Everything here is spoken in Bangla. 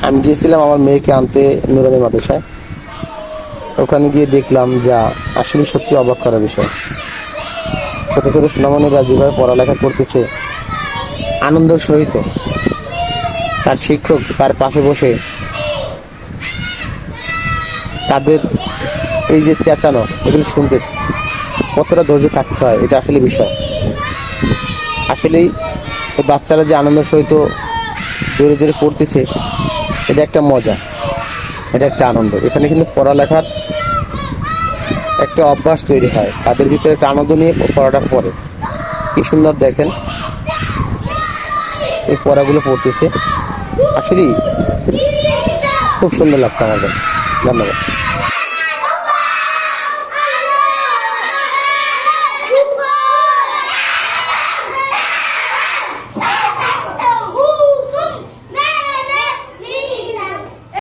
আমি গিয়েছিলাম আমার মেয়েকে আনতে নুরানি মাদ্রাসায়। ওখানে গিয়ে দেখলাম যা আসলে সত্যি অবাক করার বিষয়। ছোট ছোট সোনামণিরা যেভাবে পড়ালেখা করতেছে আনন্দের সহিত, তার শিক্ষক তার পাশে বসে তাদের এই যে চেঁচানো এগুলো শুনতেছে, কতটা ধৈর্য থাকতে হয় এটা আসলে বিষয়। আসলেই এই বাচ্চারা যে আনন্দের সহিত জোরে জোরে পড়তেছে, এটা একটা মজা, এটা একটা আনন্দ। এখানে কিন্তু পড়ালেখার একটা অভ্যাস তৈরি হয়, তাদের ভিতরে একটা আনন্দ নিয়ে পড়াটা পড়ে। কি সুন্দর দেখেন এই পড়াগুলো পড়তেছে, আসলেই খুব সুন্দর লাগছে আমার কাছে। ধন্যবাদ।